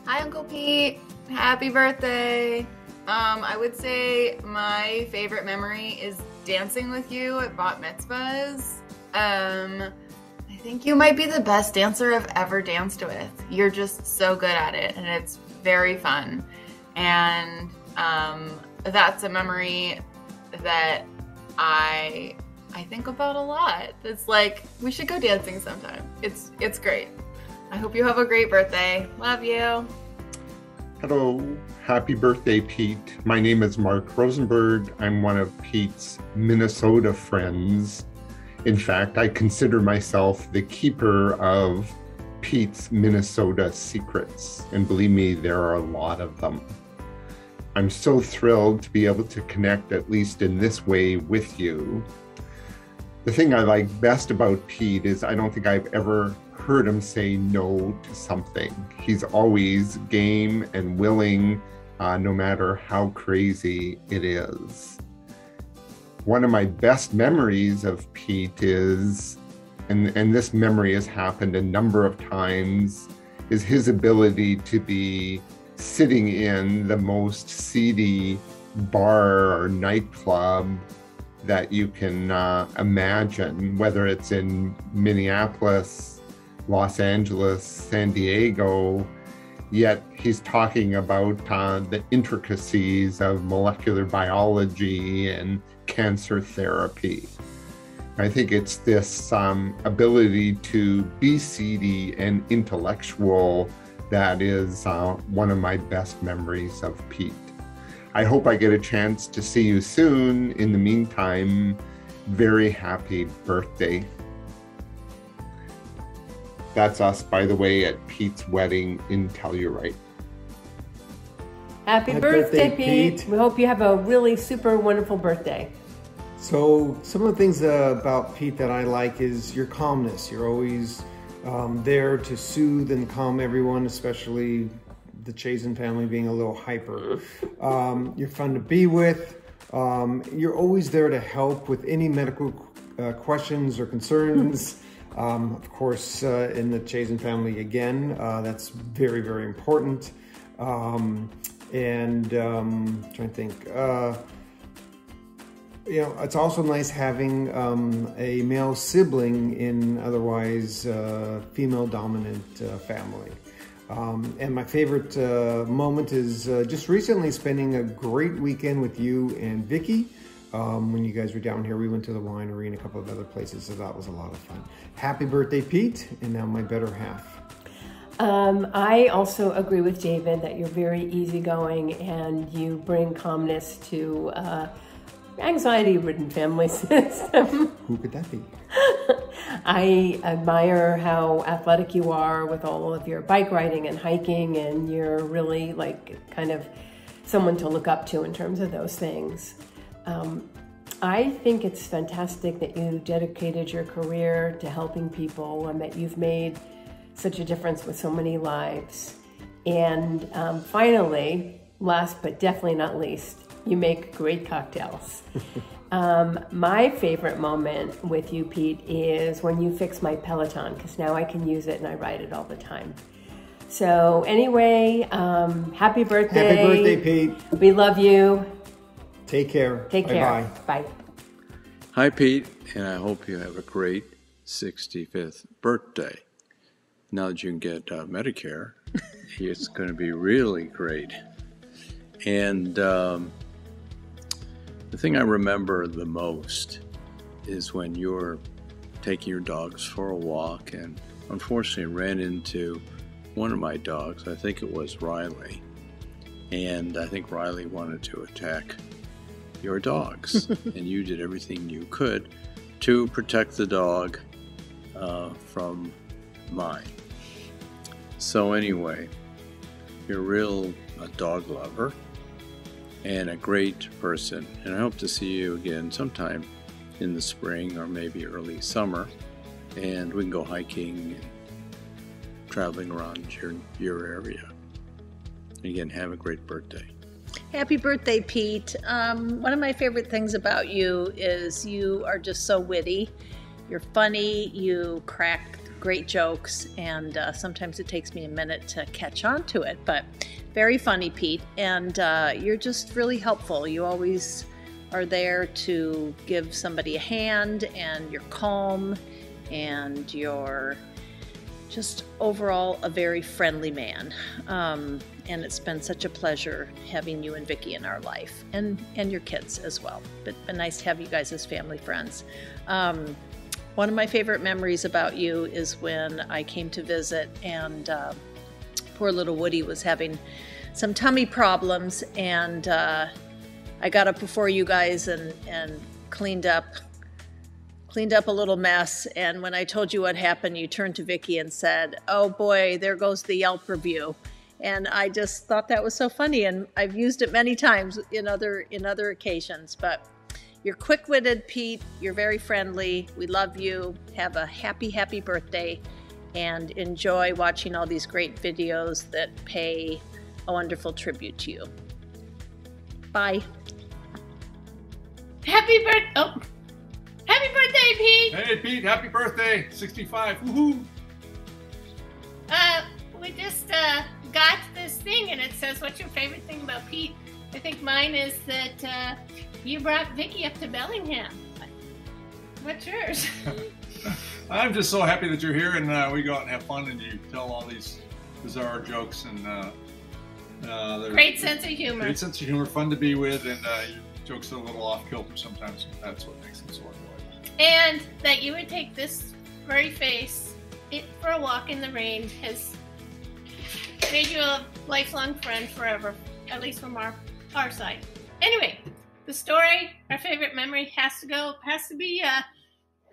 Hi, Uncle Pete. Happy birthday. I would say my favorite memory is dancing with you at bat mitzvahs. I think you might be the best dancer I've ever danced with. You're just so good at it, and it's very fun. And that's a memory that I think about a lot. It's like, we should go dancing sometime. It's great. I hope you have a great birthday. Love you. Hello, happy birthday, Pete. My name is Mark Rosenberg. I'm one of Pete's Minnesota friends. In fact, I consider myself the keeper of Pete's Minnesota secrets. And believe me, there are a lot of them. I'm so thrilled to be able to connect, at least in this way, with you. The thing I like best about Pete is I don't think I've ever heard him say no to something. He's always game and willing, no matter how crazy it is. One of my best memories of Pete is, and this memory has happened a number of times, is his ability to be sitting in the most seedy bar or nightclub that you can imagine, whether it's in Minneapolis, Los Angeles, San Diego, yet he's talking about the intricacies of molecular biology and cancer therapy. I think it's this ability to be seedy and intellectual that is one of my best memories of Pete. I hope I get a chance to see you soon. In the meantime, very happy birthday. That's us, by the way, at Pete's wedding in Telluride. Happy birthday, Pete. We hope you have a really super wonderful birthday. So some of the things about Pete that I like is your calmness. You're always there to soothe and calm everyone, especially the Chazen family being a little hyper. You're fun to be with. You're always there to help with any medical questions or concerns. Of course, in the Chazen family again, that's very, very important. Trying to think, it's also nice having a male sibling in otherwise female dominant family. And my favorite moment is just recently spending a great weekend with you and Vicky. When you guys were down here, we went to the winery and a couple of other places, so that was a lot of fun. Happy birthday, Pete, and now my better half. I also agree with David that you're very easygoing and you bring calmness to anxiety-ridden family system. Who could that be? I admire how athletic you are with all of your bike riding and hiking, and you're really like kind of someone to look up to in terms of those things. I think it's fantastic that you dedicated your career to helping people and that you've made such a difference with so many lives. And finally, last but definitely not least, you make great cocktails. My favorite moment with you, Pete, is when you fix my Peloton, because now I can use it and I ride it all the time. So anyway, happy birthday. Happy birthday, Pete. We love you. Take care. Take care. Bye. Bye. Hi, Pete, and I hope you have a great 65th birthday. Now that you can get Medicare, it's going to be really great. And the thing I remember the most is when you were taking your dogs for a walk and unfortunately ran into one of my dogs. I think it was Riley. And I think Riley wanted to attack your dogs. And you did everything you could to protect the dog from mine. So anyway, you're a dog lover and a great person. And I hope to see you again sometime in the spring or maybe early summer. And we can go hiking and traveling around your area. Again, have a great birthday. Happy birthday, Pete. One of my favorite things about you is you are just so witty. You're funny. You crack great jokes, and sometimes it takes me a minute to catch on to it, but very funny, Pete. And you're just really helpful. You always are there to give somebody a hand, and you're calm, and you're just overall a very friendly man. And it's been such a pleasure having you and Vicki in our life, and your kids as well. But been nice to have you guys as family friends. One of my favorite memories about you is when I came to visit, and poor little Woody was having some tummy problems, and I got up before you guys and cleaned up a little mess. And when I told you what happened, you turned to Vicki and said, "Oh boy, there goes the Yelp review." And I just thought that was so funny, and I've used it many times in other occasions. But you're quick-witted, Pete. You're very friendly. We love you. Have a happy birthday, and enjoy watching all these great videos that pay a wonderful tribute to you. Bye. Happy birthday, Pete! Hey, Pete, happy birthday, 65, woohoo! We just got this thing, and it says, "What's your favorite thing about Pete?" I think mine is that you brought Vicki up to Bellingham. What's yours? I'm just so happy that you're here, and we go out and have fun, and you tell all these bizarre jokes, and Great sense of humor. Great sense of humor, fun to be with, and your jokes are a little off kilter sometimes. That's what makes them so enjoyable. And that you would take this furry face for a walk in the rain has made you a lifelong friend forever, at least from our side. Anyway, the story, our favorite memory has to be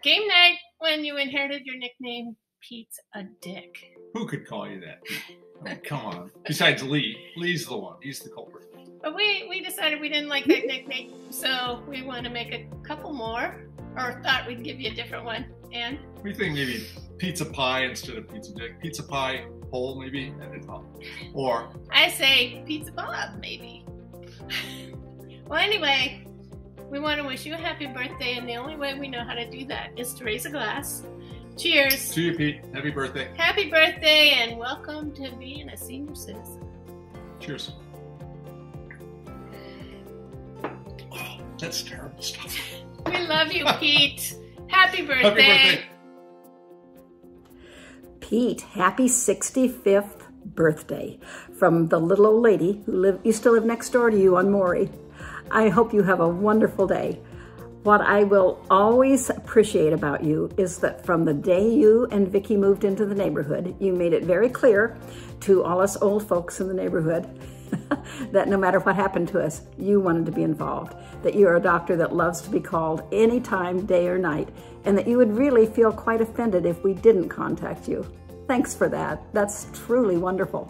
game night when you inherited your nickname, Pete's a Dick. Who could call you that? I mean, come on. Besides Lee. Lee's the one. He's the culprit. But we decided we didn't like that nickname, so we want to make a couple more, or thought we'd give you a different one. And we think maybe pizza pie instead of pizza dick. Pizza pie hole maybe, and or I say pizza Bob maybe. Well, anyway, we want to wish you a happy birthday, and the only way we know how to do that is to raise a glass. Cheers. To you, Pete. Happy birthday. Happy birthday, and welcome to being a senior citizen. Cheers. Oh, that's terrible stuff. We love you, Pete. Happy birthday. Happy birthday. Pete, happy 65th birthday from the little old lady who used to live next door to you on Maury. I hope you have a wonderful day. What I will always appreciate about you is that from the day you and Vicki moved into the neighborhood, you made it very clear to all us old folks in the neighborhood that no matter what happened to us, you wanted to be involved, that you're a doctor that loves to be called anytime, day or night, and that you would really feel quite offended if we didn't contact you. Thanks for that. That's truly wonderful.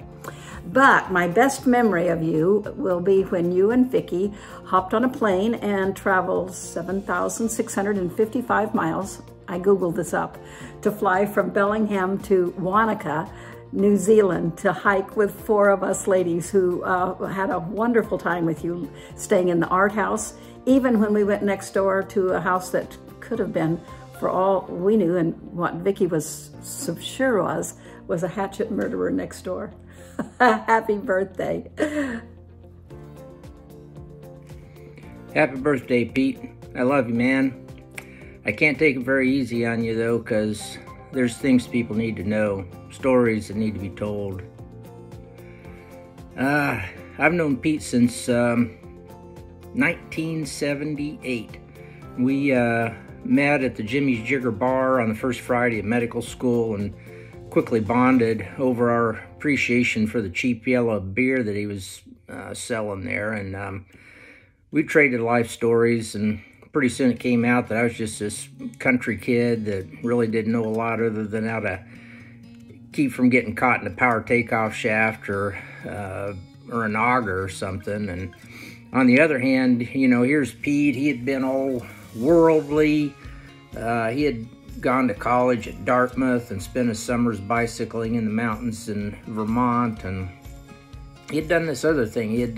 But my best memory of you will be when you and Vicki hopped on a plane and traveled 7,655 miles, I Googled this up, to fly from Bellingham to Wanaka, New Zealand, to hike with 4 of us ladies who had a wonderful time with you, staying in the art house, even when we went next door to a house that could have been, for all we knew, and what Vicki was so sure was a hatchet murderer next door. Happy birthday. Happy birthday, Pete. I love you, man. I can't take it very easy on you, though, because there's things people need to know, stories that need to be told. I've known Pete since 1978. We met at the Jimmy's Jigger Bar on the first Friday of medical school and quickly bonded over our appreciation for the cheap yellow beer that he was selling there. And we traded life stories, and pretty soon it came out that I was just this country kid that really didn't know a lot other than how to keep from getting caught in a power takeoff shaft or an auger or something. And on the other hand, you know, here's Pete. He had been all worldly. He had gone to college at Dartmouth and spent his summers bicycling in the mountains in Vermont, and he had done this other thing. He had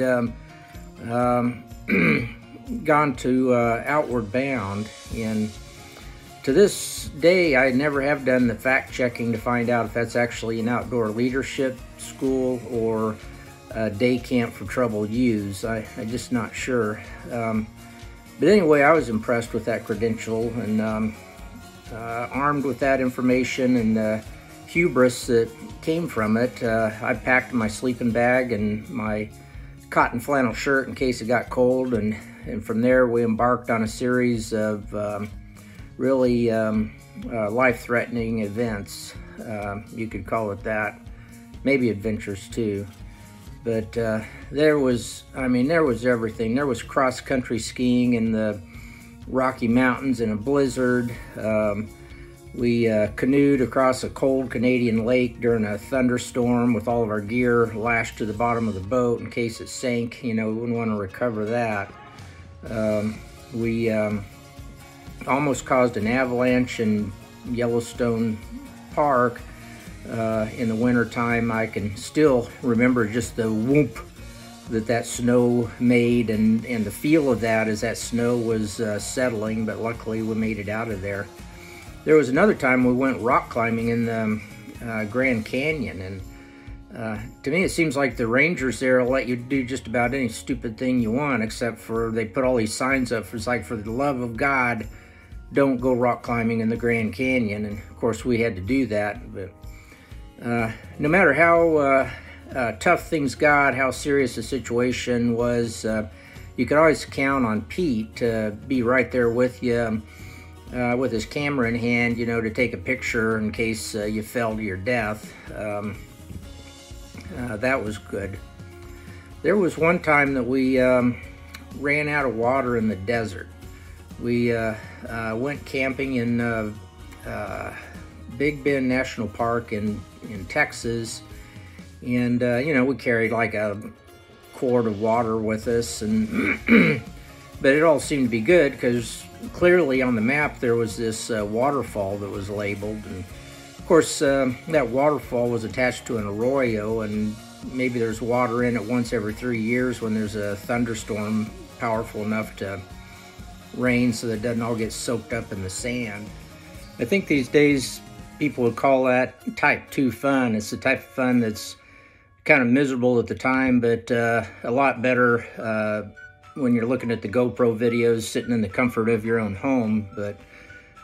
gone to Outward Bound in To this day, I never have done the fact checking to find out if that's actually an outdoor leadership school or a day camp for troubled youths. I'm just not sure. But anyway, I was impressed with that credential, and armed with that information and the hubris that came from it, I packed my sleeping bag and my cotton flannel shirt in case it got cold, and from there we embarked on a series of really life-threatening events. You could call it that. Maybe adventures too. But there was everything. There was cross-country skiing in the Rocky Mountains in a blizzard. We canoed across a cold Canadian lake during a thunderstorm with all of our gear lashed to the bottom of the boat in case it sank. You know, we wouldn't want to recover that. We almost caused an avalanche in Yellowstone Park in the wintertime. I can still remember just the whoop that snow made, and the feel of that as that snow was settling, but luckily we made it out of there. There was another time we went rock climbing in the Grand Canyon, and to me it seems like the rangers there will let you do just about any stupid thing you want, except for they put all these signs up. It's like, for the love of God, don't go rock climbing in the Grand Canyon, and of course we had to do that. But no matter how tough things got, how serious the situation was, you could always count on Pete to be right there with you, with his camera in hand, you know, to take a picture in case you fell to your death. That was good. There was one time that we ran out of water in the desert. We went camping in Big Bend National Park in Texas, and you know, we carried like a quart of water with us, and but it all seemed to be good because clearly on the map there was this waterfall that was labeled, and of course that waterfall was attached to an arroyo, and maybe there's water in it once every 3 years when there's a thunderstorm powerful enough to rain so that it doesn't all get soaked up in the sand. I think these days people would call that type 2 fun. It's the type of fun that's kind of miserable at the time, but a lot better when you're looking at the GoPro videos sitting in the comfort of your own home. But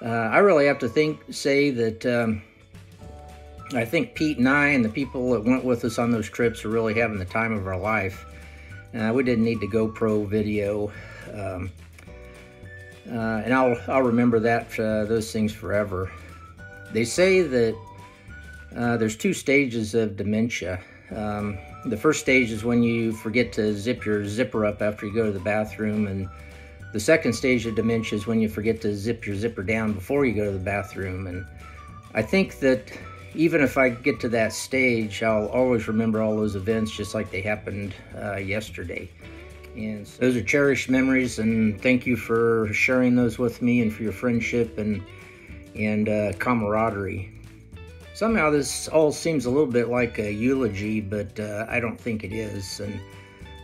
I really have to say that I think Pete and I and the people that went with us on those trips are really having the time of our life. We didn't need the GoPro video. And I'll remember those things forever. They say that there's 2 stages of dementia. The first stage is when you forget to zip your zipper up after you go to the bathroom, and the second stage of dementia is when you forget to zip your zipper down before you go to the bathroom. And I think that even if I get to that stage, I'll always remember all those events just like they happened yesterday. And so those are cherished memories, and thank you for sharing those with me and for your friendship and camaraderie. Somehow this all seems a little bit like a eulogy, but I don't think it is. And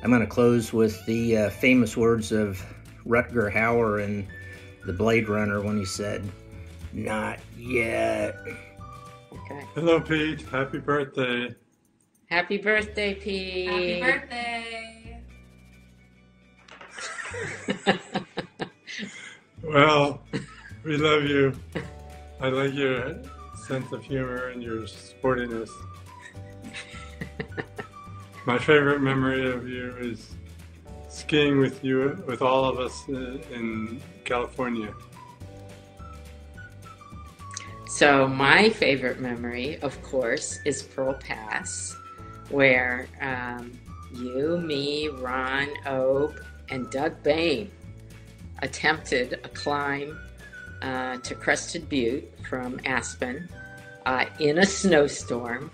I'm going to close with the famous words of Rutger Hauer in The Blade Runner when he said, "Not yet." Okay. Hello, Pete. Happy birthday. Happy birthday, Pete. Happy birthday. Well, we love you. I like your sense of humor and your sportiness. My favorite memory of you is skiing with you, with all of us in California. So my favorite memory, of course, is Pearl Pass, where you, me, Ron, Obe, and Doug Bain attempted a climb to Crested Butte from Aspen in a snowstorm,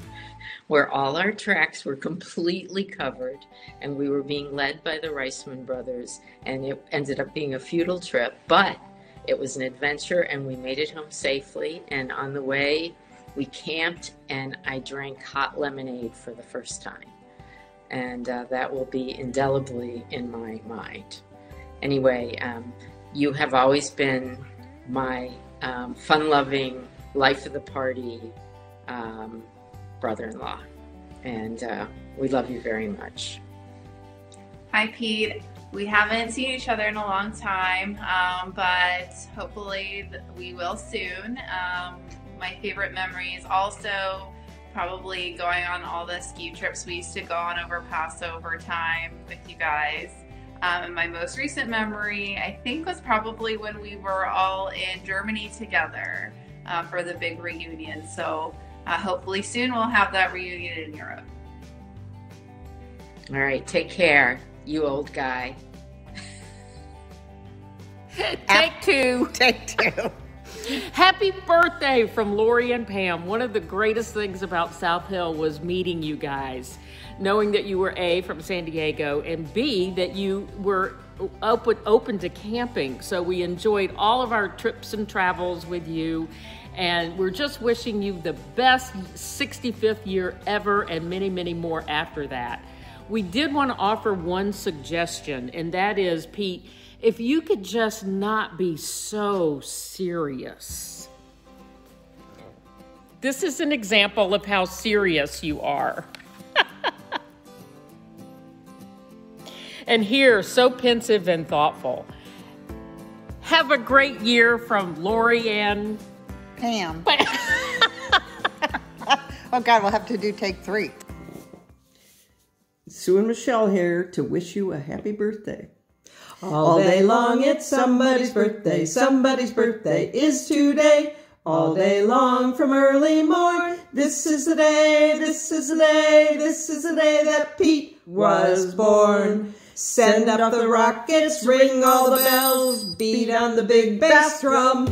where all our tracks were completely covered, and we were being led by the Reisman brothers, and it ended up being a futile trip, but it was an adventure, and we made it home safely. And on the way, we camped, and I drank hot lemonade for the first time. And that will be indelibly in my mind. Anyway, you have always been my fun-loving, life of the party brother-in-law. And we love you very much. Hi, Pete. We haven't seen each other in a long time, but hopefully we will soon. My favorite memory is also probably going on all the ski trips we used to go on over Passover time with you guys. And my most recent memory, I think, was probably when we were all in Germany together for the big reunion. So hopefully soon we'll have that reunion in Europe. All right, take care, you old guy. Take two. Take two. Happy birthday from Lori and Pam. One of the greatest things about South Hill was meeting you guys, knowing that you were A, from San Diego, and B, that you were open to camping. So we enjoyed all of our trips and travels with you, and we're just wishing you the best 65th year ever and many, many more after that. We did want to offer one suggestion, and that is, Pete, if you could just not be so serious. This is an example of how serious you are. And here, so pensive and thoughtful. Have a great year from Lori and Pam. Oh God, we'll have to do take 3. Sue and Michelle here to wish you a happy birthday. All day long it's somebody's birthday. Somebody's birthday is today. All day long from early morn. This is the day, this is the day, this is the day that Pete was born. Send up the rockets, ring all the bells, beat on the big bass drum.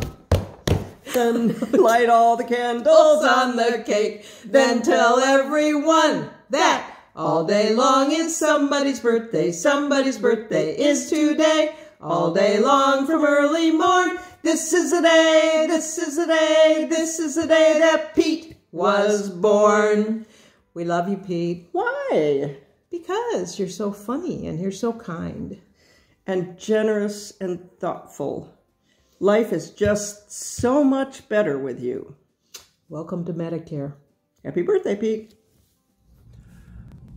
Then light all the candles on the cake. Then tell everyone that all day long is somebody's birthday. Somebody's birthday is today. All day long from early morn. This is the day, this is the day, this is the day that Pete was born. We love you, Pete. Why? Because you're so funny and you're so kind and generous and thoughtful. Life is just so much better with you. Welcome to Medicare. Happy birthday, Pete.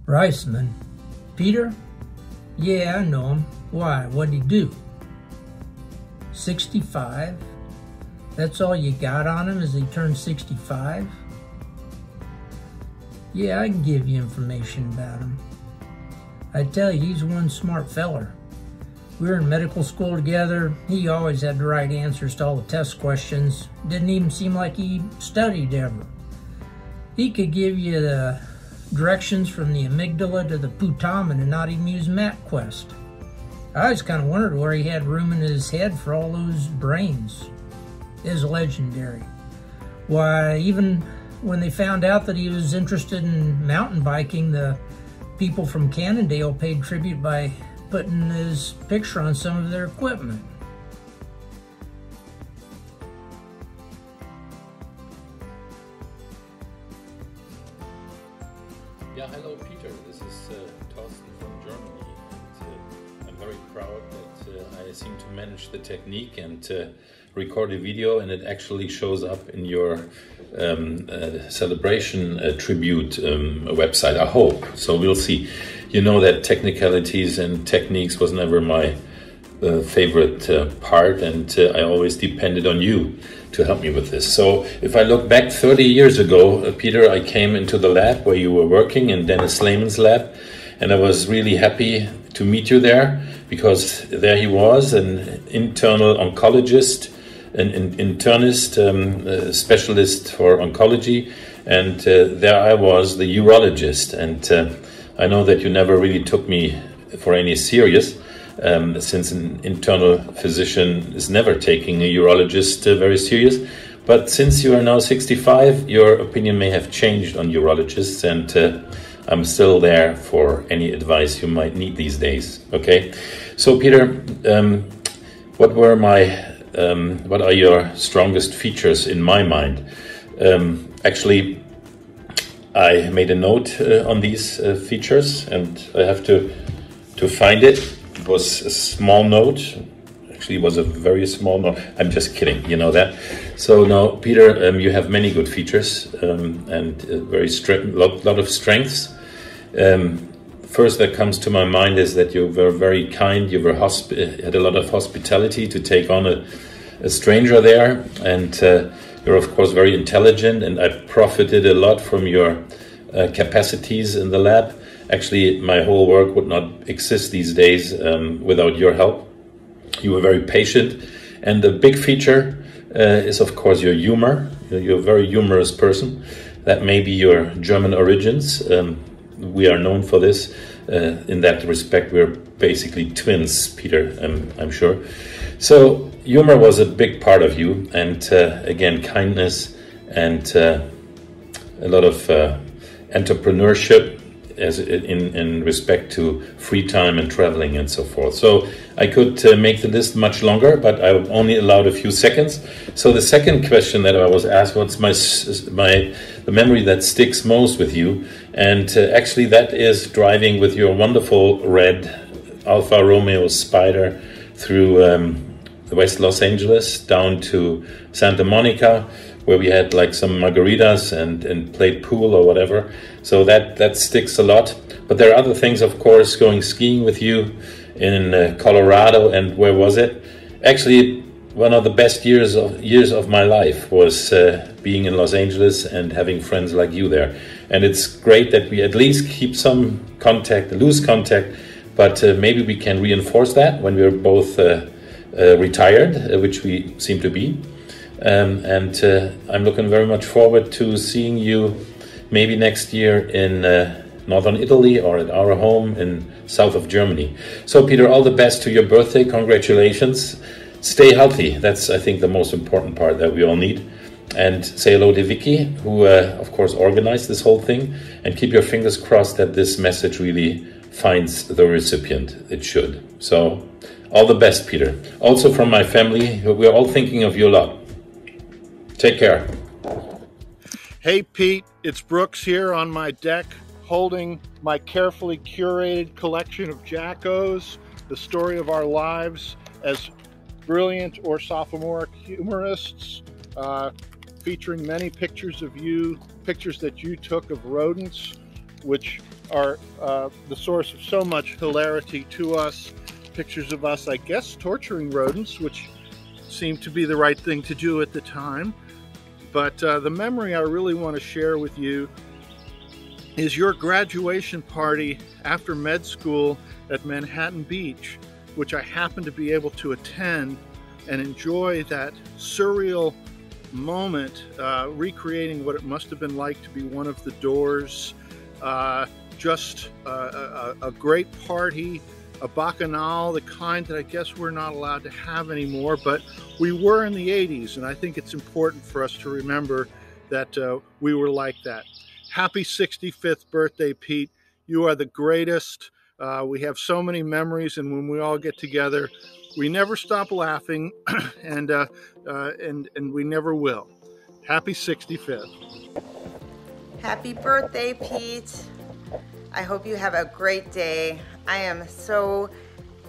Reisman. Peter? Yeah, I know him. Why? What'd he do? 65? That's all you got on him as he turned 65? Yeah, I can give you information about him. I tell you, he's one smart feller. We were in medical school together. He always had the right answers to all the test questions. Didn't even seem like he studied ever. He could give you the directions from the amygdala to the putamen and not even use MapQuest. I always kind of wondered where he had room in his head for all those brains. It was legendary. Why, even when they found out that he was interested in mountain biking, the people from Cannondale paid tribute by putting his picture on some of their equipment. Yeah, hello Peter, this is Thorsten from Germany. And, I'm very proud that I seem to manage the technique and record a video, and it actually shows up in your celebration tribute website, I hope. So we'll see. You know that technicalities and techniques was never my favorite part, and I always depended on you to help me with this. So if I look back 30 years ago, Peter, I came into the lab where you were working, in Dennis Lehman's lab, and I was really happy to meet you there, because there he was, an internal oncologist, an internist, specialist for oncology, and there I was, the urologist, and I know that you never really took me for any serious, since an internal physician is never taking a urologist very serious. But since you are now 65, your opinion may have changed on urologists, and I'm still there for any advice you might need these days. Okay, so Peter, what are your strongest features in my mind? Actually, I made a note on these features, and I have to find it. It was a small note, actually was a very small. No, I'm just kidding. You know that. So no, Peter, you have many good features and very lot of strengths. First that comes to my mind is that you were very kind. You were had a lot of hospitality to take on a stranger there, and you're of course very intelligent. And I profited a lot from your capacities in the lab. Actually, my whole work would not exist these days without your help. You were very patient, and the big feature is of course your humor. You're a very humorous person. That may be your German origins. We are known for this. In that respect, we're basically twins, Peter, I'm sure. So humor was a big part of you, and again, kindness and a lot of entrepreneurship as in respect to free time and traveling and so forth. So I could make the list much longer, but I'm only allowed a few seconds. So the second question that I was asked, what's the memory that sticks most with you? And actually that is driving with your wonderful red Alfa Romeo Spider through West Los Angeles down to Santa Monica, where we had like some margaritas and played pool or whatever. So that sticks a lot. But there are other things, of course, going skiing with you in Colorado, and where was it? Actually, one of the best years of my life was being in Los Angeles and having friends like you there. And it's great that we at least keep some contact, loose contact, but maybe we can reinforce that when we're both retired, which we seem to be. And I'm looking very much forward to seeing you maybe next year in northern Italy or at our home in south of Germany. So Peter, all the best to your birthday. Congratulations. Stay healthy. That's, I think, the most important part that we all need. And say hello to Vicky, who of course organized this whole thing, and keep your fingers crossed that this message really finds the recipient it should. So all the best, Peter. Also from my family, we're all thinking of you a lot. Take care. Hey Pete, it's Brooks here on my deck holding my carefully curated collection of Jackos, the story of our lives as brilliant or sophomoric humorists, featuring many pictures of you, pictures that you took of rodents, which are the source of so much hilarity to us, pictures of us, I guess, torturing rodents, which seemed to be the right thing to do at the time. But the memory I really want to share with you is your graduation party after med school at Manhattan Beach, which I happened to be able to attend and enjoy that surreal moment, recreating what it must have been like to be one of the Doors. Just a great party, a bacchanal, the kind that I guess we're not allowed to have anymore, but we were in the 80s, and I think it's important for us to remember that we were like that. Happy 65th birthday, Pete. You are the greatest. We have so many memories, and when we all get together, we never stop laughing, and we never will. Happy 65th. Happy birthday, Pete. I hope you have a great day. I am so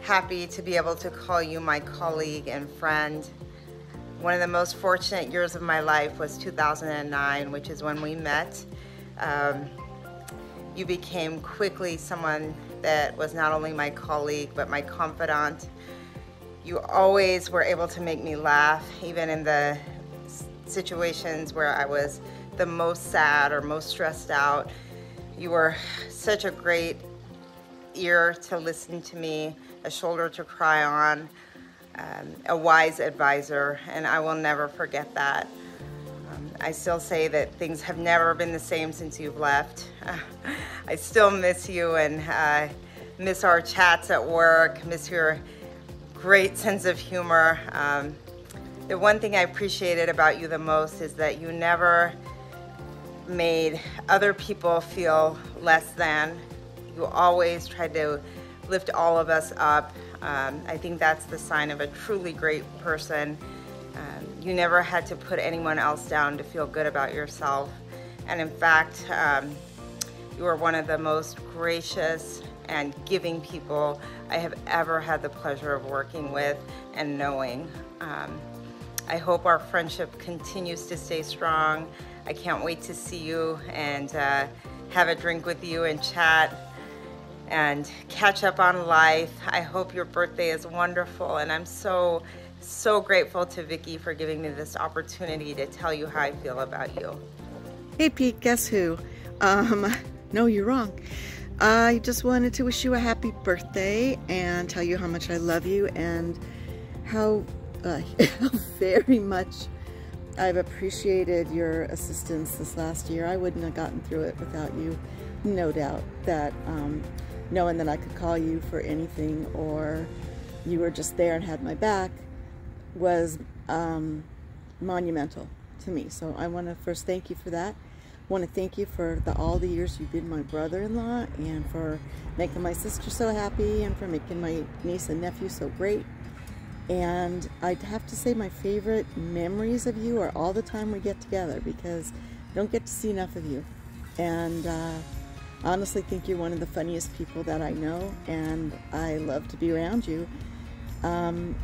happy to be able to call you my colleague and friend. One of the most fortunate years of my life was 2009, which is when we met. You became quickly someone that was not only my colleague, but my confidant. You always were able to make me laugh, even in the situations where I was the most sad or most stressed out. You were such a great ear to listen to me, a shoulder to cry on, a wise advisor, and I will never forget that. I still say that things have never been the same since you've left. I still miss you and miss our chats at work, miss your great sense of humor. The one thing I appreciated about you the most is that you never made other people feel less than. You always tried to lift all of us up. I think that's the sign of a truly great person. You never had to put anyone else down to feel good about yourself. And in fact, you were one of the most gracious, and giving people I have ever had the pleasure of working with and knowing. I hope our friendship continues to stay strong. I can't wait to see you and have a drink with you and chat and catch up on life. I hope your birthday is wonderful, and I'm so grateful to Vicki for giving me this opportunity to tell you how I feel about you. Hey Pete, guess who? No, you're wrong. I just wanted to wish you a happy birthday and tell you how much I love you and how very much I've appreciated your assistance this last year. I wouldn't have gotten through it without you. No doubt that knowing that I could call you for anything or you were just there and had my back was monumental to me. So I want to first thank you for that. I want to thank you for all the years you've been my brother-in-law and for making my sister so happy and for making my niece and nephew so great. And I'd have to say my favorite memories of you are all the time we get together because I don't get to see enough of you. And I honestly think you're one of the funniest people that I know, and I love to be around you. And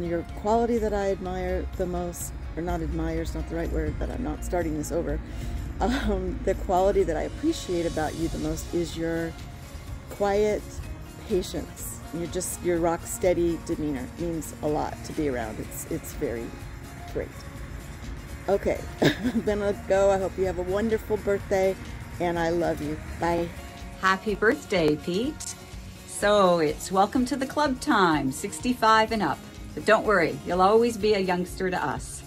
your quality that I admire the most, or not admire is not the right word, but I'm not starting this over. The quality that I appreciate about you the most is your quiet patience. Your rock steady demeanor means a lot to be around. It's very great. Okay, I'm gonna go. I hope you have a wonderful birthday, and I love you. Bye. Happy birthday, Pete. So it's welcome to the club time, 65 and up. But don't worry, you'll always be a youngster to us.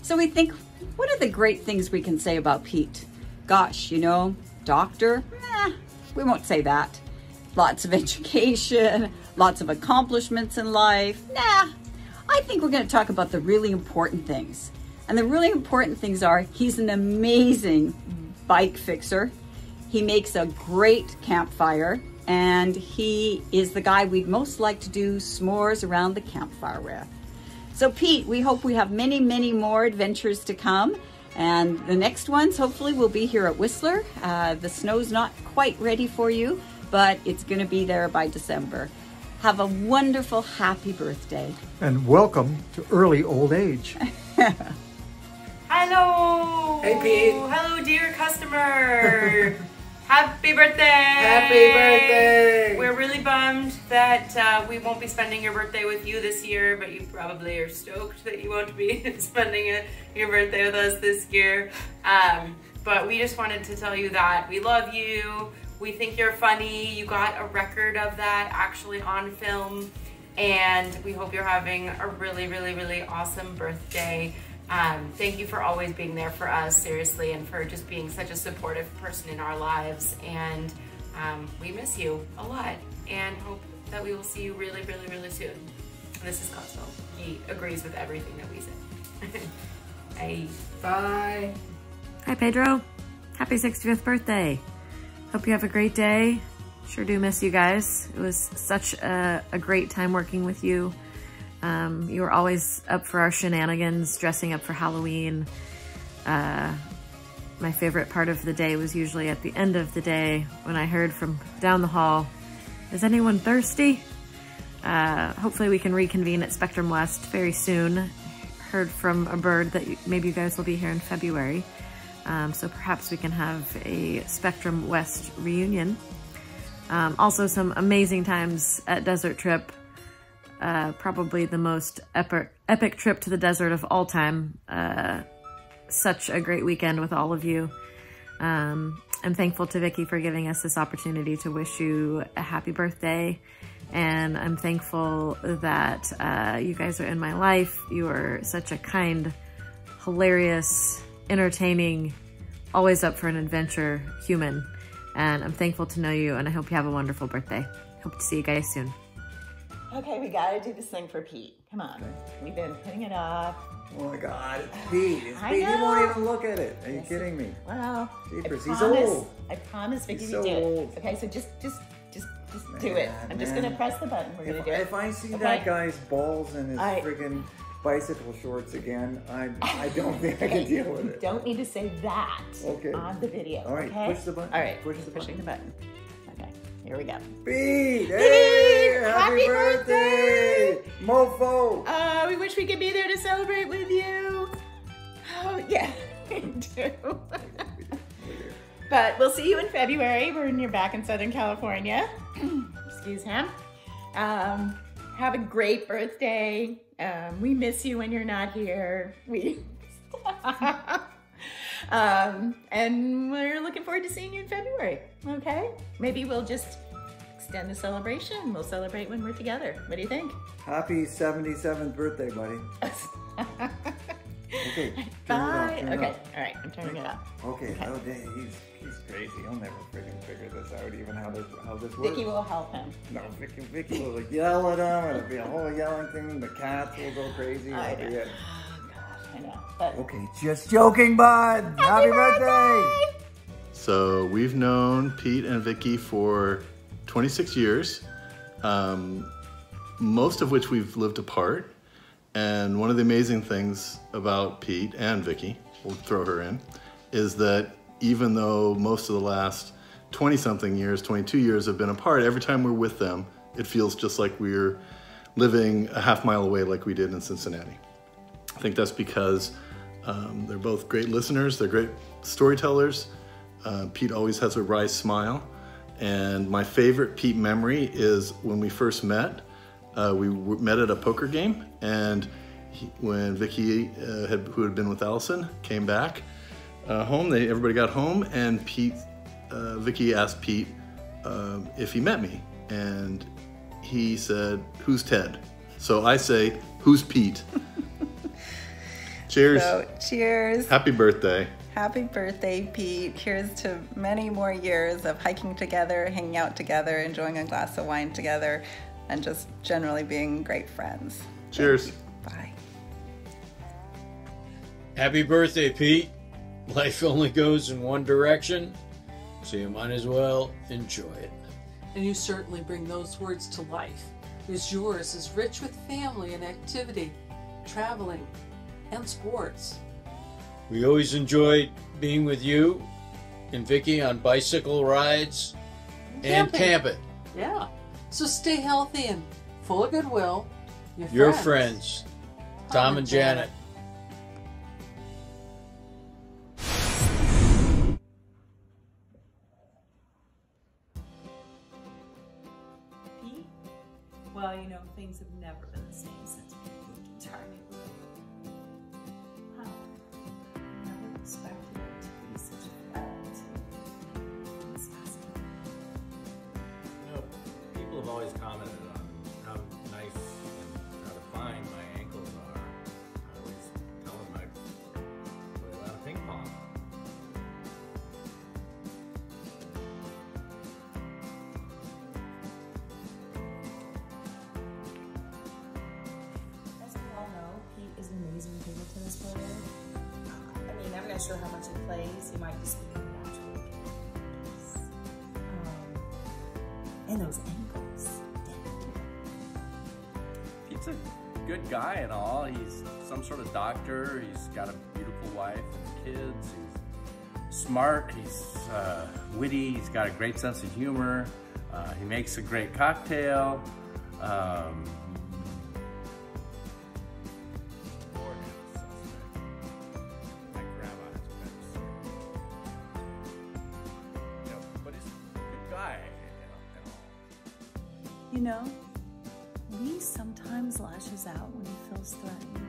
So we think, what are the great things we can say about Pete? Gosh, you know, doctor? We won't say that. Lots of education, lots of accomplishments in life. I think we're going to talk about the really important things. And the really important things are, he's an amazing bike fixer. He makes a great campfire, and he is the guy we'd most like to do s'mores around the campfire with. So Pete, we hope we have many, many more adventures to come. And the next ones hopefully will be here at Whistler. The snow's not quite ready for you, but it's going to be there by December. Have a wonderful, happy birthday. And welcome to early old age. Hello! Hey, Pete. Hello, dear customer! Happy birthday! Happy birthday! We're really bummed that we won't be spending your birthday with you this year, but you probably are stoked that you won't be spending your birthday with us this year. But we just wanted to tell you that we love you. We think you're funny. You got a record of that actually on film, and we hope you're having a really, really, really awesome birthday. Thank you for always being there for us, seriously, and for just being such a supportive person in our lives. And we miss you a lot and hope that we will see you really, really, really soon. And this is Cosmo. He agrees with everything that we said. Bye. Bye. Hi, Pedro. Happy 65th birthday. Hope you have a great day. Sure do miss you guys. It was such a great time working with you. You were always up for our shenanigans, dressing up for Halloween. My favorite part of the day was usually at the end of the day when I heard from down the hall, is anyone thirsty? Hopefully we can reconvene at Spectrum West very soon. Heard from a bird that maybe you guys will be here in February. So perhaps we can have a Spectrum West reunion. Also some amazing times at Desert Trip. Probably the most epic trip to the desert of all time. Such a great weekend with all of you. I'm thankful to Vicki for giving us this opportunity to wish you a happy birthday. And I'm thankful that you guys are in my life. You are such a kind, hilarious, entertaining, always up for an adventure human. And I'm thankful to know you, and I hope you have a wonderful birthday. Hope to see you guys soon. Okay, we gotta do this thing for Pete. Come on. We've been putting it off. Oh my God, it's Pete. It's I Pete. He know. won't even look at it. Are you kidding me? Well, Jeepers, I he's promise, old. I promise Vicki He's to so do it. old. Okay, so just do it. I'm just gonna press the button. We're gonna do it. If I see Okay? that guy's balls and his friggin' bicycle shorts again, I don't think I can deal with You it. don't need to say that Okay. on the video. All right, okay? push the button. All right, Push the pushing the button. Okay. Here we go. Pete! Hey! Happy birthday! Mofo! We wish we could be there to celebrate with you. Oh, yeah, we do. But we'll see you in February when you're back in Southern California. Excuse him. Have a great birthday. We miss you when you're not here. And we're looking forward to seeing you in February, okay? Maybe we'll just extend the celebration. We'll celebrate when we're together. What do you think? Happy 77th birthday, buddy. Okay. Bye. Turn it Okay, off. all right, I'm turning it up. Okay. Oh, dang, he's crazy. He'll never freaking figure this out, even how this works. Vicky will help him. No, Vicky will yell at him. It'll be a whole yelling thing. The cats will go crazy. I It'll be know. it. I know. But Okay, just joking, bud. Happy birthday! So we've known Pete and Vicky for 26 years, most of which we've lived apart. And one of the amazing things about Pete and Vicky, we'll throw her in, is that even though most of the last 20-something years, 22 years have been apart, every time we're with them, it feels just like we're living a half-mile away like we did in Cincinnati. I think that's because they're both great listeners, they're great storytellers. Pete always has a wry smile. And my favorite Pete memory is when we first met. We met at a poker game, and when Vicky, who had been with Allison, came back home, everybody got home, and Vicky asked Pete if he met me, and he said, "Who's Ted?" So I say, "Who's Pete?" Cheers. So, cheers. Happy birthday. Happy birthday, Pete. Here's to many more years of hiking together, hanging out together, enjoying a glass of wine together, and just generally being great friends. Cheers. Bye. Happy birthday, Pete. Life only goes in one direction, so you might as well enjoy it. And you certainly bring those words to life, because yours is rich with family and activity, traveling, and sports. We always enjoyed being with you and Vicky on bicycle rides and camping. Yeah. So stay healthy and full of goodwill. Your friends, Tom and Janet. Pete? Well, you know, things have never been the same since we moved to our neighborhood. Wow. I never expected it to be such a threat. It's fascinating. You know, people have always commented on how nice and how defined my ankles are. I always tell them I play a lot of ping pong. As we all know, Pete is an amazing table tennis player. I mean, I'm not sure how much he plays. He might just be natural. And those ankles. Pete's a good guy and all. He's some sort of doctor. He's got a beautiful wife and kids. He's smart. He's witty. He's got a great sense of humor. He makes a great cocktail. You know, Lee sometimes lashes out when he feels threatened.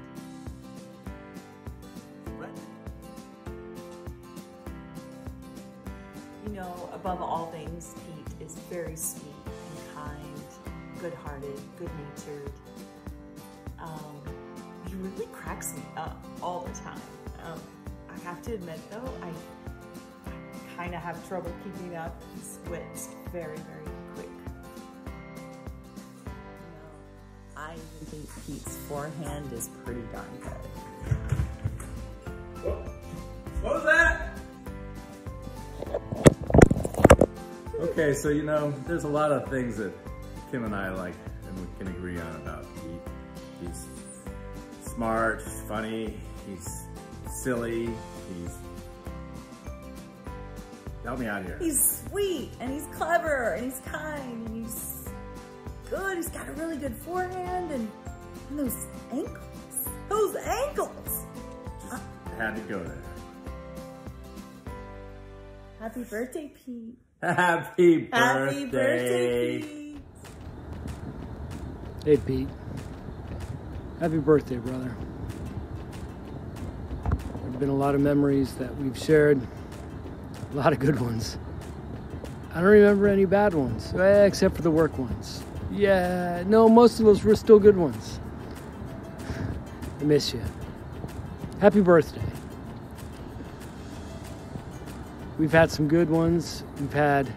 You know, above all things, Pete is very sweet and kind, good-hearted, good-natured. He really cracks me up all the time. I have to admit, though, I kind of have trouble keeping up. His wit's very, very quick. I even think Pete's forehand is pretty darn good. What was that? Okay, so you know, there's a lot of things that Kim and I like and we can agree on about Pete. He's smart, he's funny, he's silly, he's Help me out here. He's sweet, and he's clever, and he's kind, and he's good. He's got a really good forehand, and those ankles. Those ankles! Had to go there. Happy birthday, Pete. Happy birthday. Happy birthday, Pete. Hey, Pete. Happy birthday, brother. There have been a lot of memories that we've shared, a lot of good ones. I don't remember any bad ones, except for the work ones. Yeah, no, most of those were still good ones. I miss you. Happy birthday. We've had some good ones. We've had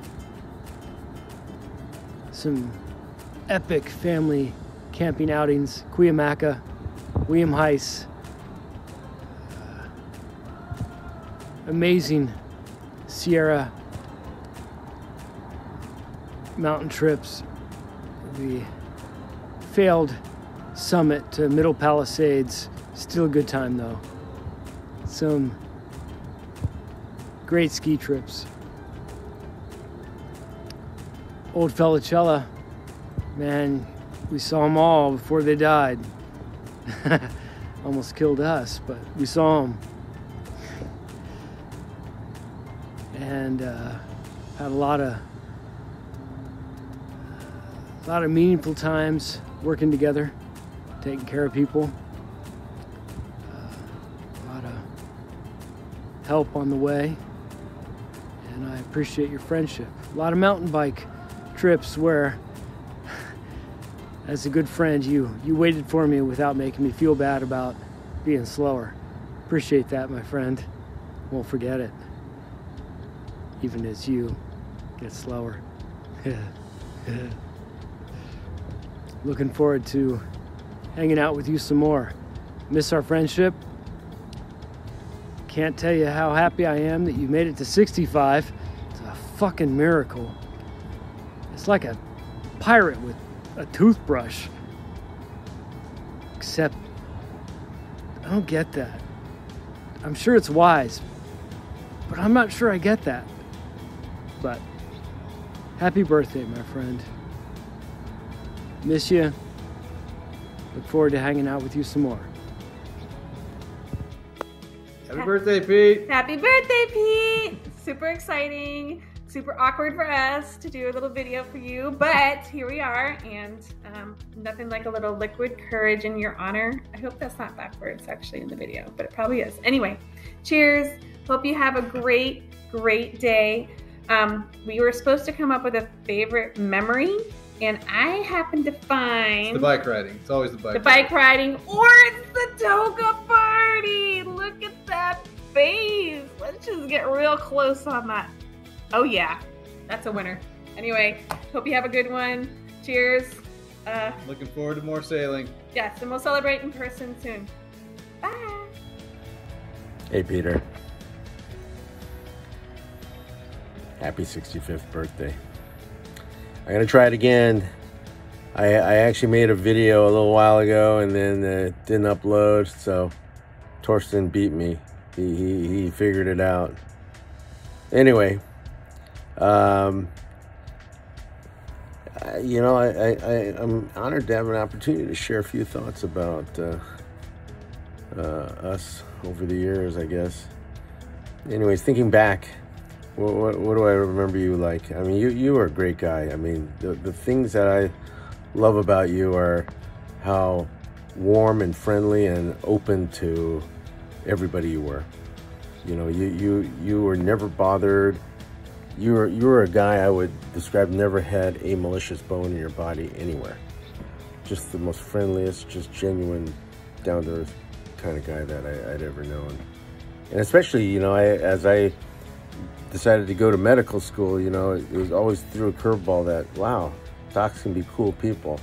some epic family camping outings. Cuyamaca, William Heiss. Amazing Sierra mountain trips. The failed summit to Middle Palisades. Still a good time though. Some great ski trips. Old Felicella, man, we saw them all before they died. Almost killed us, but we saw them. And had a lot of meaningful times working together, taking care of people. A lot of help on the way. And I appreciate your friendship. A lot of mountain bike trips where, as a good friend, you waited for me without making me feel bad about being slower. Appreciate that, my friend. Won't forget it. Even as you get slower. Looking forward to hanging out with you some more. Miss our friendship. Can't tell you how happy I am that you made it to 65. It's a fucking miracle. It's like a pirate with a toothbrush. Except, I don't get that. I'm sure it's wise, but I'm not sure I get that. But, happy birthday, my friend. Miss you. Look forward to hanging out with you some more. Happy birthday, Pete. Happy birthday, Pete. Super exciting. Super awkward for us to do a little video for you, but here we are, and nothing like a little liquid courage in your honor. I hope that's not backwards actually in the video, but it probably is. Anyway, cheers. Hope you have a great, great day. We were supposed to come up with a favorite memory, and I happened to find... It's the bike riding. It's always the bike riding. The bike riding, or it's the toga party. Look at that face. Let's just get real close on that. Oh yeah, that's a winner. Anyway, hope you have a good one. Cheers. Looking forward to more sailing. Yes, and we'll celebrate in person soon. Bye. Hey, Peter. Happy 65th birthday. I'm gonna try it again. I actually made a video a little while ago and then didn't upload, so Torsten beat me. He figured it out. Anyway, you know, I'm honored to have an opportunity to share a few thoughts about us over the years, I guess. Anyways, thinking back, what do I remember you like? I mean, you were a great guy. I mean, the things that I love about you are how warm and friendly and open to everybody you were. You know, you were never bothered. You were a guy I would describe never had a malicious bone in your body anywhere. Just the most friendliest, just genuine, down-to-earth kind of guy that I'd ever known. And especially, you know, as I decided to go to medical school, you know, it was always through a curveball that, wow, docs can be cool people.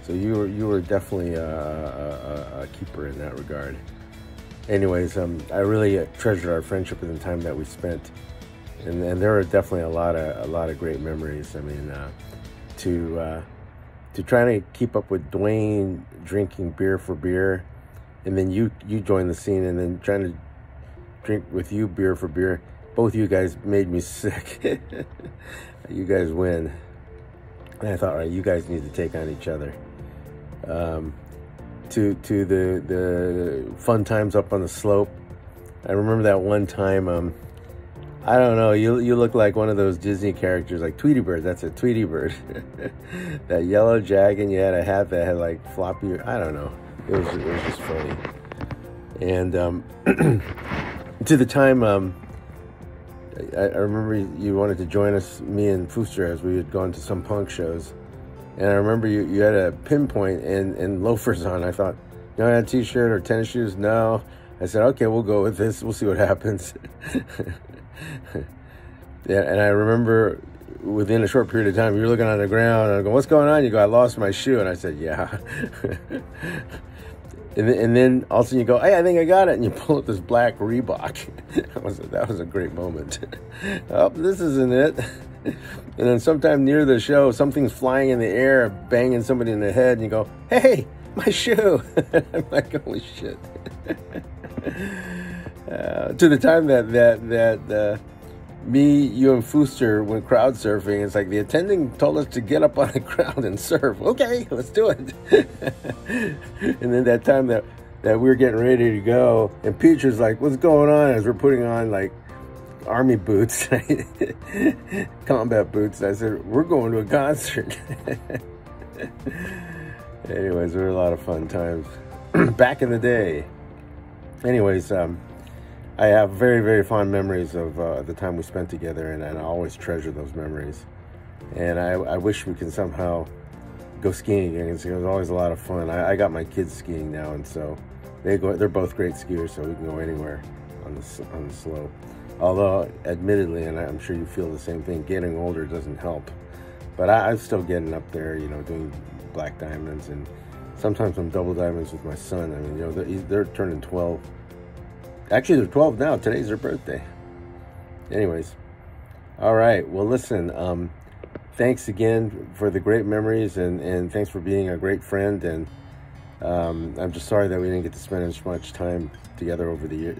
So you were definitely a keeper in that regard. Anyways, I really treasured our friendship and the time that we spent, and there are definitely a lot of great memories. I mean, to try to keep up with Dwayne drinking beer for beer, and then you joined the scene, and then trying to drink with you beer for beer, both you guys made me sick. You guys win. And I thought, all right, you guys need to take on each other. To the fun times up on the slope. I remember that one time, I don't know, you look like one of those Disney characters, like Tweety Bird. That's it, Tweety Bird. That yellow jacket, and you had a hat that had like floppy, I don't know. It was just funny. And to the time, I remember you wanted to join us, me and Fooster, as we had gone to some punk shows. And I remember you had a pinpoint and loafers on. I thought, you know, a t-shirt or tennis shoes? No. I said, okay, we'll go with this. We'll see what happens. Yeah, and I remember within a short period of time, you're looking on the ground, and I go, what's going on? You go, I lost my shoe. And I said, yeah. And then all of a sudden you go, hey, I think I got it. And you pull up this black Reebok. That was a great moment. Oh, this isn't it. And then sometime near the show, something's flying in the air, banging somebody in the head. And you go, hey, my shoe. I'm like, holy shit. To the time that me, you, and Fooster went crowd surfing, it's like the attending told us to get up on the ground and surf. Okay, let's do it. And then that time that we were getting ready to go, and Peach was like, what's going on? As we're putting on like army boots, combat boots. And I said, we're going to a concert. Anyways, they were a lot of fun times back in the day. Anyways, I have very, very fond memories of the time we spent together, and I always treasure those memories. And I wish we can somehow go skiing again. It was always a lot of fun. I got my kids skiing now, and so they're both great skiers, so we can go anywhere on the slope. Although, admittedly, and I'm sure you feel the same thing, getting older doesn't help. But I'm still getting up there, you know, doing black diamonds, and sometimes I'm double diamonds with my son. I mean, you know, they're turning 12. Actually, they're 12 now. Today's their birthday. Anyways. All right. Well, listen, thanks again for the great memories, and thanks for being a great friend. And I'm just sorry that we didn't get to spend as much time together over the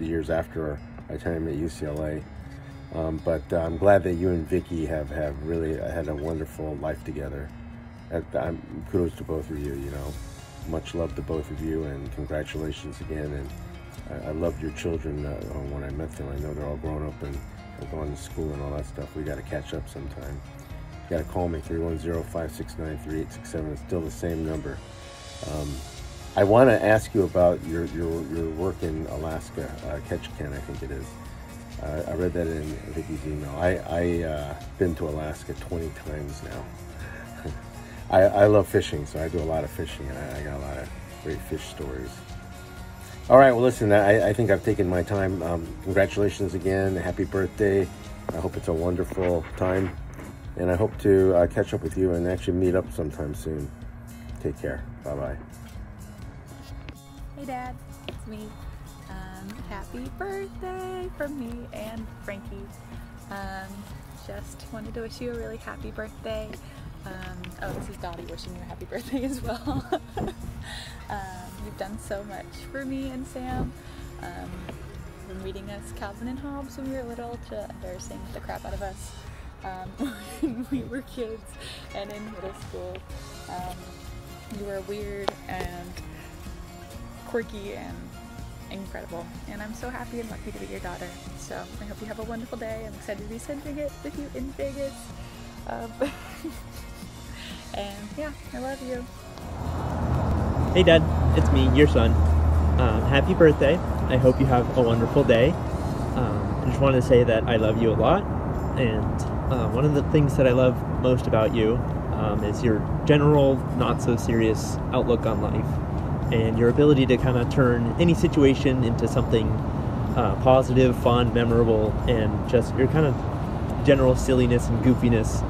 years after our time at UCLA. But I'm glad that you and Vicky have really had a wonderful life together. Kudos to both of you, you know. Much love to both of you, and congratulations again. And I loved your children when I met them. I know they're all grown up and are going to school and all that stuff. We got to catch up sometime. You got to call me, 310-569-3867. It's still the same number. I want to ask you about your work in Alaska, Ketchikan, I think it is. I read that in Vicky's email. I've been to Alaska 20 times now. I love fishing, so I do a lot of fishing, and I got a lot of great fish stories. All right, well, listen, I think I've taken my time. Congratulations again. Happy birthday. I hope it's a wonderful time, and I hope to catch up with you and actually meet up sometime soon. Take care. Bye-bye. Hey, Dad. It's me. Happy birthday from me and Frankie. Just wanted to wish you a really happy birthday. Oh, this is Dottie wishing you a happy birthday as well. You've done so much for me and Sam. From reading us Calvin and Hobbes when we were little to embarrassing the crap out of us when we were kids and in middle school. You were weird and quirky and incredible, and I'm so happy and lucky to be your daughter. So I hope you have a wonderful day. I'm excited to be spending it with you in Vegas. And yeah, I love you. Hey Dad, it's me, your son. Happy birthday. I hope you have a wonderful day. I just wanted to say that I love you a lot, and one of the things that I love most about you is your general, not so serious outlook on life, and your ability to kind of turn any situation into something positive, fun, memorable, and just your kind of general silliness and goofiness.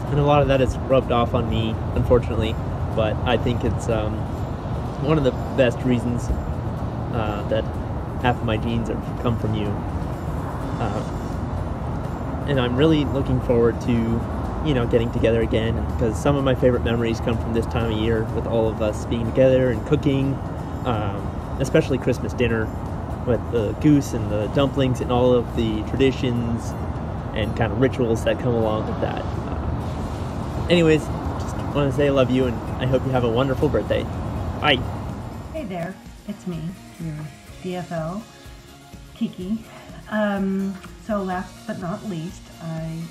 And a lot of that is rubbed off on me, unfortunately, but I think it's one of the best reasons that half of my genes come from you. And I'm really looking forward to, you know, getting together again, because some of my favorite memories come from this time of year with all of us being together and cooking, especially Christmas dinner. with the goose and the dumplings and all of the traditions and kind of rituals that come along with that. Anyways, just want to say I love you, and I hope you have a wonderful birthday. Bye. Hey there, it's me, your DFL, Kiki. So last but not least, I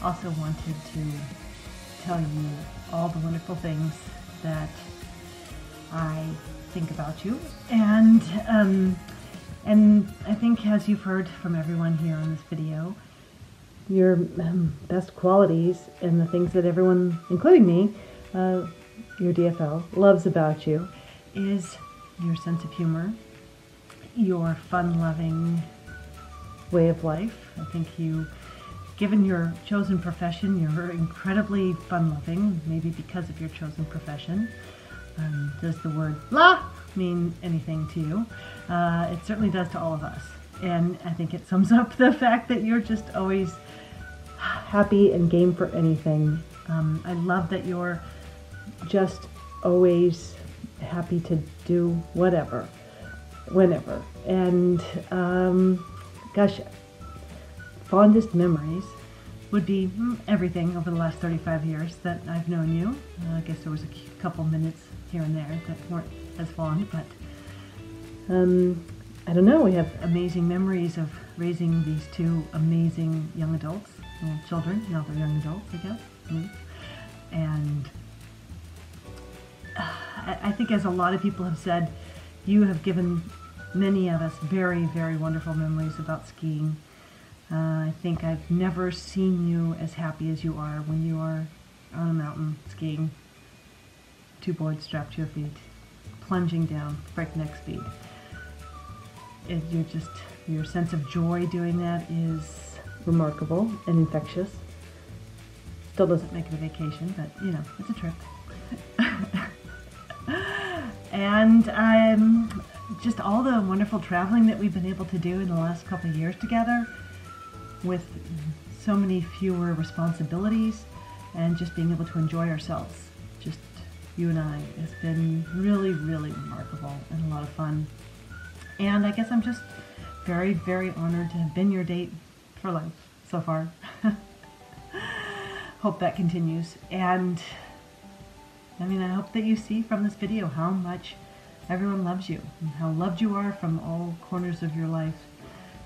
also wanted to tell you all the wonderful things that I think about you, and I think, as you've heard from everyone here on this video, your best qualities and the things that everyone, including me, your DFL, loves about you is your sense of humor, your fun-loving way of life. I think you, given your chosen profession, you're incredibly fun-loving, maybe because of your chosen profession. Does the word "la" mean anything to you? It certainly does to all of us. And I think it sums up the fact that you're just always happy and game for anything. I love that you're just always happy to do whatever, whenever. And gosh, fondest memories would be everything over the last 35 years that I've known you. I guess there was a couple minutes here and there that weren't as fond, but I don't know, we have amazing memories of raising these two amazing young adults, well, children, now they're young adults, I guess. And I think, as a lot of people have said, you have given many of us very, very wonderful memories about skiing. I think I've never seen you as happy as you are when you are on a mountain skiing, two boards strapped to your feet, plunging down breakneck speed. Your sense of joy doing that is remarkable and infectious. Still doesn't make it a vacation, but you know, it's a trip. And just all the wonderful traveling that we've been able to do in the last couple of years together, with so many fewer responsibilities and just being able to enjoy ourselves, just you and I, has been really, really remarkable and a lot of fun. And I guess I'm just very, very honored to have been your date for life so far. Hope that continues. And I mean, I hope that you see from this video how much everyone loves you and how loved you are from all corners of your life.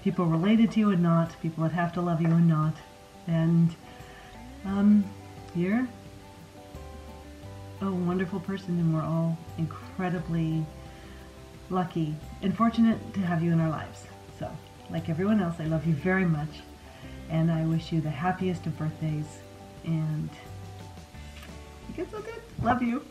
People related to you and not, people that have to love you and not. And you're a wonderful person, and we're all incredibly lucky and fortunate to have you in our lives. So, like everyone else, I love you very much, and I wish you the happiest of birthdays, and you get so good. Love you.